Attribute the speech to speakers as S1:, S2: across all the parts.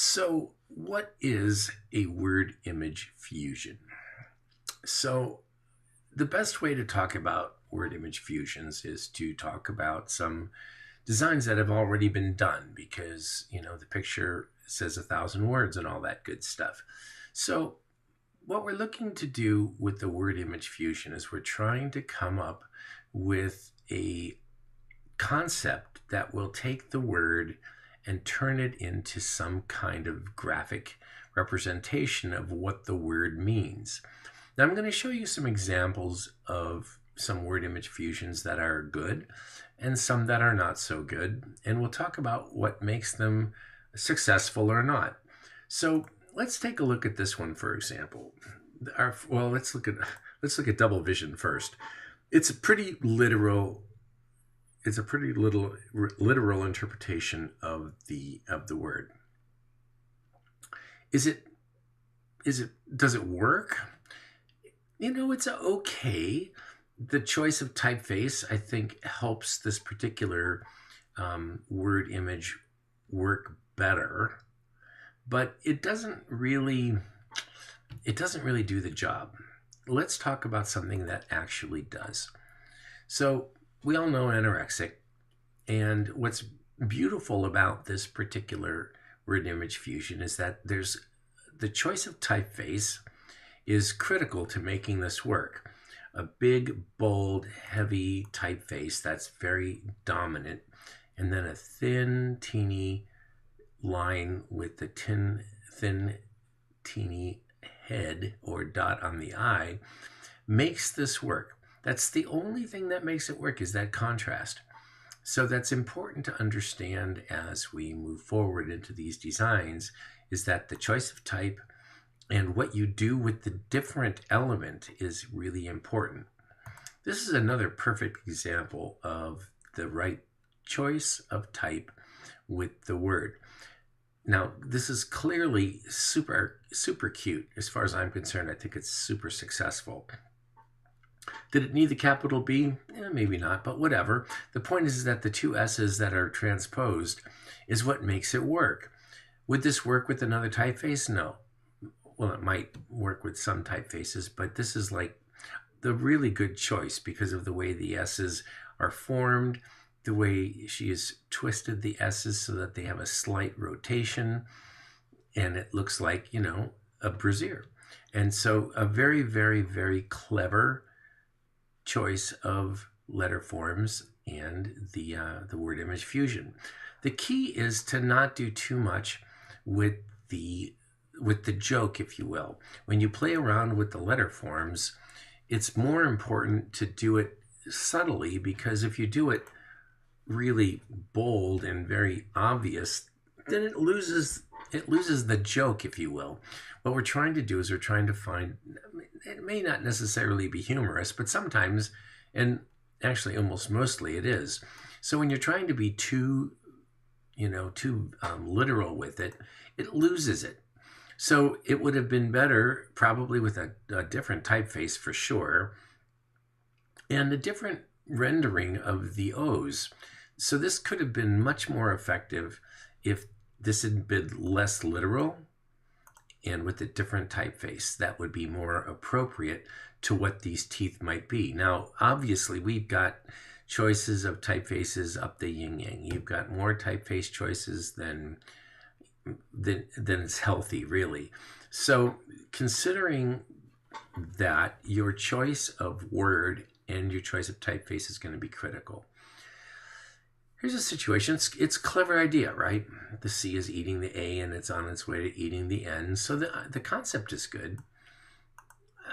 S1: So, what is a word image fusion? So, the best way to talk about word image fusions is to talk about some designs that have already been done because, the picture says 1,000 words and all that good stuff. So, what we're looking to do with the word image fusion is we're trying to come up with a concept that will take the word and turn it into some kind of graphic representation of what the word means. Now, I'm going to show you some examples of some word image fusions that are good and some that are not so good, and we'll talk about what makes them successful or not. So let's take a look at this one, for example. Let's look at double vision first. It's a pretty literal literal interpretation of the word. Is it does it work? It's okay. The choice of typeface, I think, helps this particular word image work better, but it doesn't really do the job. Let's talk about something that actually does. So we all know anorexic, and what's beautiful about this particular word image fusion is that there's the choice of typeface is critical to making this work. A big, bold, heavy typeface that's very dominant, and then a thin, teeny line with the thin, teeny head or dot on the eye makes this work. That's the only thing that makes it work, is that contrast. So that's important to understand as we move forward into these designs, is that the choice of type and what you do with the different element is really important. This is another perfect example of the right choice of type with the word. Now, this is clearly super cute. As far as I'm concerned, I think it's super successful. Did it need the capital B? Maybe not, but whatever. The point is that the two S's that are transposed is what makes it work. Would this work with another typeface? No. Well, it might work with some typefaces, but this is like the really good choice because of the way the S's are formed, the way she has twisted the S's so that they have a slight rotation, and it looks like, a brassiere. And so a very, very, very clever choice of letter forms and the word image fusion. The key is to not do too much with the joke, if you will. When you play around with the letter forms, it's more important to do it subtly, because if you do it really bold and very obvious, then it loses the joke, if you will. What we're trying to do is we're trying to find, it may not necessarily be humorous, but sometimes, and actually almost mostly it is. So when you're trying to be too literal with it, it loses it. So it would have been better probably with a different typeface for sure, and a different rendering of the O's. So this could have been much more effective if this had been less literal and with a different typeface. That would be more appropriate to what these teeth might be. Now, obviously, we've got choices of typefaces up the yin-yang. You've got more typeface choices than is healthy, really. So considering that, your choice of word and your choice of typeface is going to be critical. Here's a situation. It's a clever idea, right? The C is eating the A and it's on its way to eating the N. So the concept is good.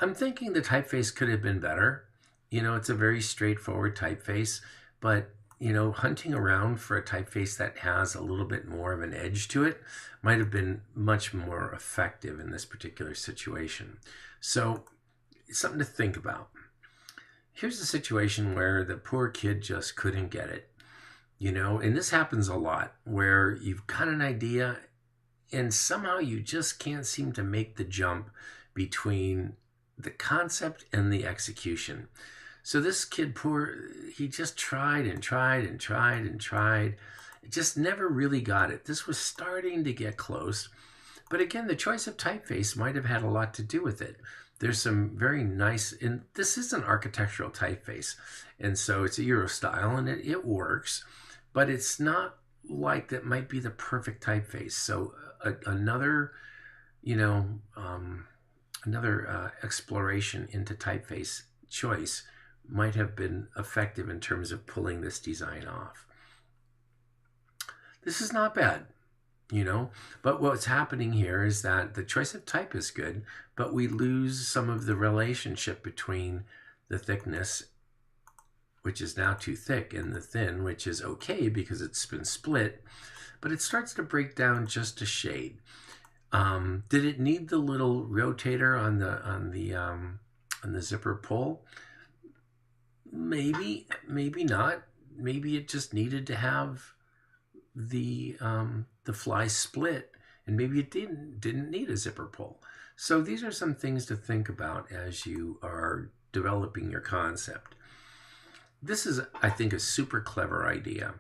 S1: I'm thinking the typeface could have been better. It's a very straightforward typeface, but hunting around for a typeface that has a little bit more of an edge to it might have been much more effective in this particular situation. So it's something to think about. Here's a situation where the poor kid just couldn't get it. And this happens a lot, where you've got an idea and somehow you just can't seem to make the jump between the concept and the execution. So this kid, he just tried and tried and tried and tried, just never really got it. This was starting to get close. But again, the choice of typeface might have had a lot to do with it. There's some very nice, and this is an architectural typeface. And so it's a Euro style and it works, but it's not like that might be the perfect typeface. So another, you know, another exploration into typeface choice might have been effective in terms of pulling this design off. This is not bad, but what's happening here is that the choice of type is good, but we lose some of the relationship between the thickness, which is now too thick, and the thin, which is okay because it's been split, but it starts to break down just a shade. Did it need the little rotator on the zipper pull? Maybe not. Maybe it just needed to have the fly split, and maybe it didn't need a zipper pull. So these are some things to think about as you are developing your concept. This is, I think, a super clever idea,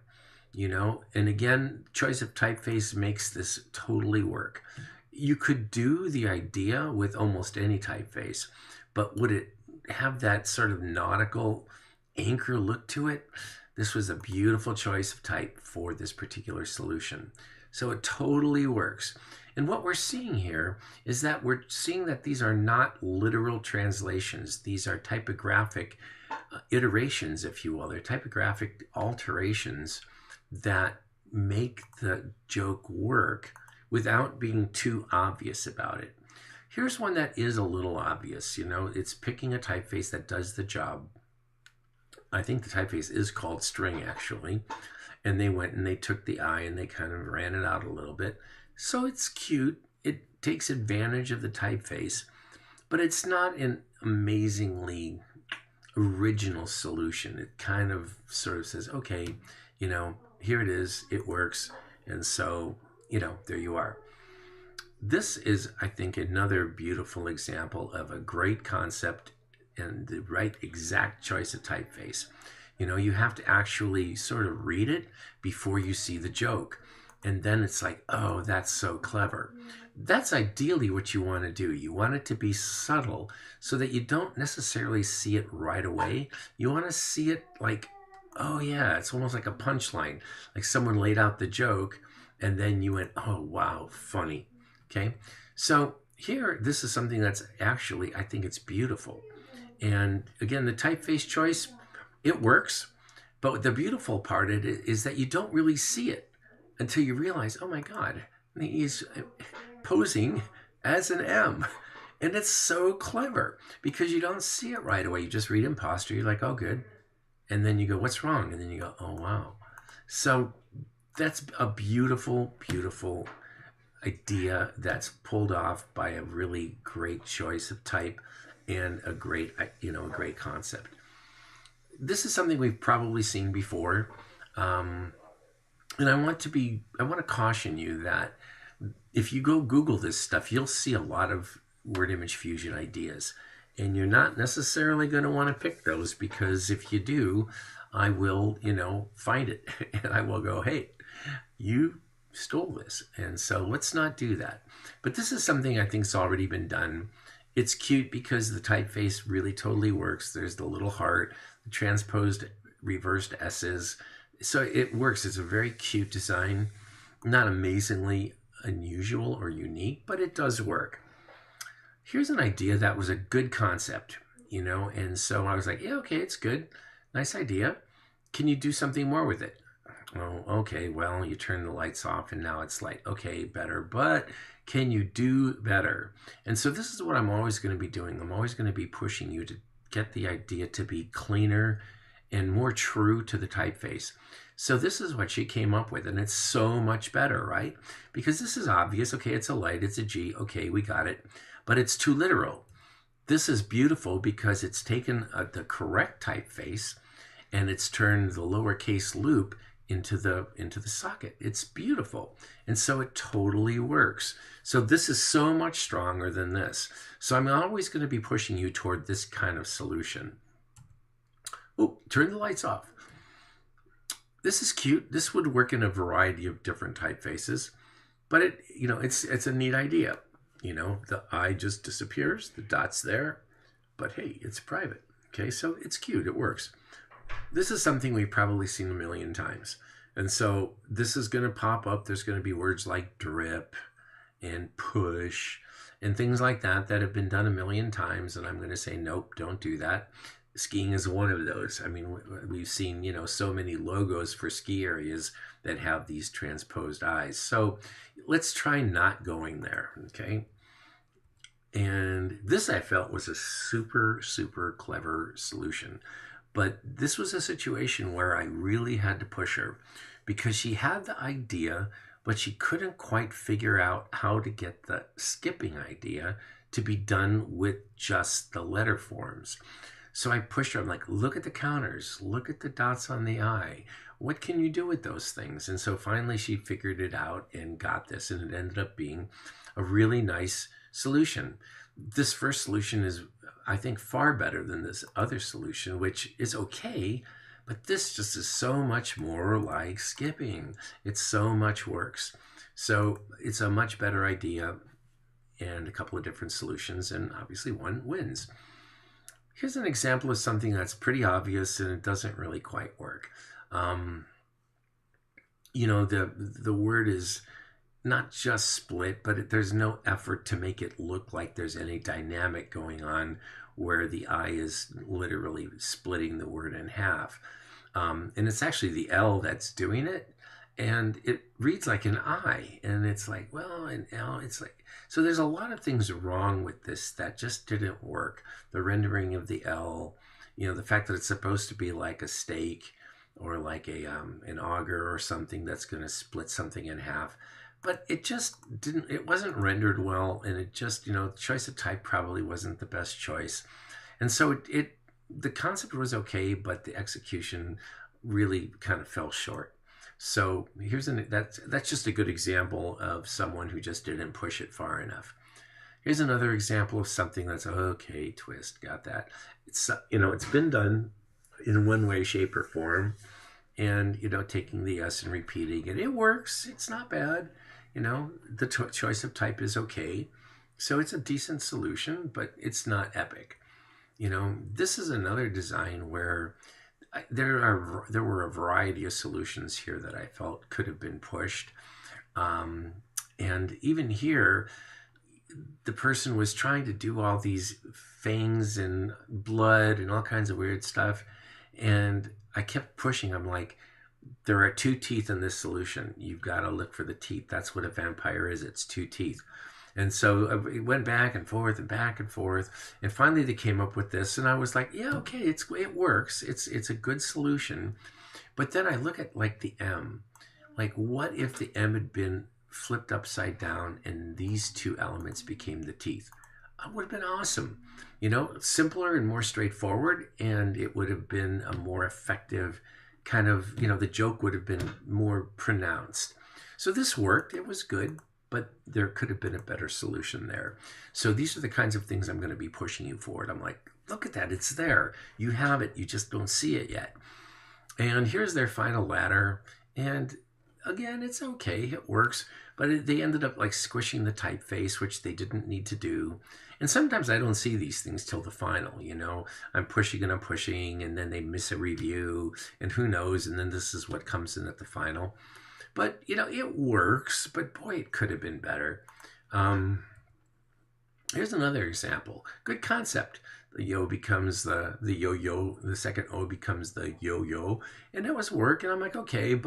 S1: and again, choice of typeface makes this totally work. You could do the idea with almost any typeface, but would it have that sort of nautical anchor look to it? This was a beautiful choice of type for this particular solution. So it totally works. And what we're seeing here is that we're seeing that these are not literal translations. These are typographic iterations, if you will. They're typographic alterations that make the joke work without being too obvious about it. Here's one that is a little obvious. It's picking a typeface that does the job. I think the typeface is called String, actually. And they went and they took the I and they kind of ran it out a little bit. So it's cute. It takes advantage of the typeface, but it's not an amazingly original solution. It kind of sort of says, okay, here it is, it works. And so, there you are. This is, I think, another beautiful example of a great concept and the right exact choice of typeface. You have to actually sort of read it before you see the joke. And then it's like, oh, that's so clever. That's ideally what you want to do. You want it to be subtle so that you don't necessarily see it right away. You want to see it like, oh yeah, it's almost like a punchline. Like someone laid out the joke and then you went, oh wow, funny. Okay. So here, this is something that's actually, I think it's beautiful. And again, the typeface choice, it works. But the beautiful part of it is that you don't really see it until you realize, oh my God, he's posing as an M. And it's so clever because you don't see it right away. You just read imposter. You're like, oh, good. And then you go, what's wrong? And then you go, oh, wow. So that's a beautiful, beautiful idea that's pulled off by a really great choice of type and a great concept. This is something we've probably seen before. And I want to caution you that if you go Google this stuff, you'll see a lot of word image fusion ideas. And you're not necessarily going to want to pick those because if you do, I will, find it. And I will go, hey, you stole this. And so let's not do that. But this is something I think's already been done. It's cute because the typeface really totally works. There's the little heart, the transposed reversed S's. So it works. It's a very cute design, not amazingly unusual or unique, but it does work. Here's an idea that was a good concept, and so I was like, yeah, okay, it's good. Nice idea. Can you do something more with it? Oh, okay, well, you turn the lights off and now it's light. Okay, better, but can you do better? And so this is what I'm always going to be doing. I'm always going to be pushing you to get the idea to be cleaner and more true to the typeface. So this is what she came up with, and it's so much better, right? Because this is obvious. Okay, it's a light, it's a G. Okay, we got it. But it's too literal. This is beautiful because it's taken the correct typeface and it's turned the lowercase loop into the socket. It's beautiful. And so it totally works. So this is so much stronger than this. So I'm always going to be pushing you toward this kind of solution. Oh, turn the lights off. this is cute. This would work in a variety of different typefaces, but it's a neat idea. The I just disappears, the dot's there, but hey, it's private. Okay, so it's cute, it works. This is something we've probably seen a million times. And so this is going to pop up. There's going to be words like drip and push and things like that that have been done a million times. And I'm going to say, nope, don't do that. Skiing is one of those. I mean, we've seen, so many logos for ski areas that have these transposed I's. So let's try not going there, okay? And this I felt was a super, super clever solution. But this was a situation where I really had to push her because she had the idea, but she couldn't quite figure out how to get the skipping idea to be done with just the letter forms. So I pushed her. I'm like, look at the counters, look at the dots on the I. What can you do with those things? And so finally she figured it out and got this, and it ended up being a really nice solution. This first solution is, I think, far better than this other solution, which is okay, but this just is so much more like skipping. It so much works. So it's a much better idea and a couple of different solutions, and obviously one wins. Here's an example of something that's pretty obvious and it doesn't really quite work. The word is not just split, but there's no effort to make it look like there's any dynamic going on where the I is literally splitting the word in half. And it's actually the L that's doing it. And it reads like an I. And it's like, well, an L, it's like... So there's a lot of things wrong with this that just didn't work. The rendering of the L, the fact that it's supposed to be like a stake or like an auger or something that's going to split something in half. But it just it wasn't rendered well, and it just, choice of type probably wasn't the best choice. And so the concept was okay, but the execution really kind of fell short. So that's just a good example of someone who just didn't push it far enough. Here's another example of something that's okay, twist, got that. It's it's been done in one way, shape, or form, and taking the S and repeating it. It works. It's not bad. The choice of type is okay. So it's a decent solution, but it's not epic. This is another design where there were a variety of solutions here that I felt could have been pushed. And even here, the person was trying to do all these fangs and blood and all kinds of weird stuff. And I kept pushing. I'm like, there are 2 teeth in this solution. You've got to look for the teeth. That's what a vampire is. It's 2 teeth. And so it went back and forth and back and forth. And finally they came up with this. And I was like, yeah, okay, it works. It's a good solution. But then I look at like the M. Like, what if the M had been flipped upside down and these 2 elements became the teeth? It would have been awesome. Simpler and more straightforward. And it would have been a more effective kind of, the joke would have been more pronounced. So this worked. It was good. But there could have been a better solution there. So these are the kinds of things I'm going to be pushing you forward. I'm like, look at that. It's there. You have it. You just don't see it yet. And here's their final ladder. And again, it's okay. It works. But they ended up like squishing the typeface, which they didn't need to do. And sometimes I don't see these things till the final, I'm pushing and then they miss a review and who knows. And then this is what comes in at the final. But, it works, but boy, it could have been better. Here's another example. Good concept. The yo becomes the yo-yo. The second O becomes the yo-yo. And that was work. And I'm like, okay,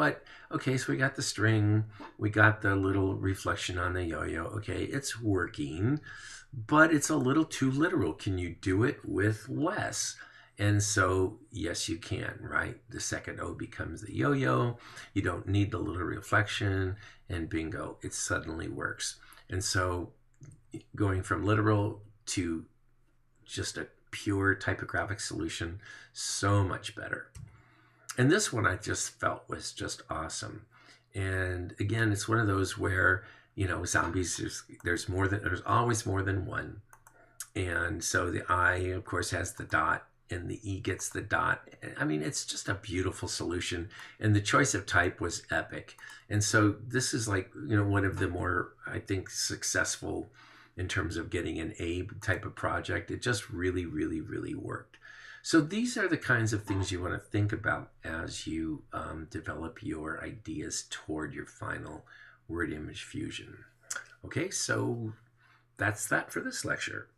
S1: so we got the string. We got the little reflection on the yo-yo. Okay, it's working, but it's a little too literal. Can you do it with less? And so, yes, you can, right? The second O becomes the yo-yo. You don't need the little reflection, and bingo, it suddenly works. And so going from literal to just a pure typographic solution, so much better. And this one I just felt was just awesome. And again, it's one of those where, zombies, there's always more than one. And so the I, of course, has the dot. and the E gets the dot. I mean, it's just a beautiful solution. And the choice of type was epic. And so this is like, one of the more, I think, successful in terms of getting an A type of project. It just really, really, really worked. So these are the kinds of things you want to think about as you develop your ideas toward your final word image fusion. Okay, so that's that for this lecture.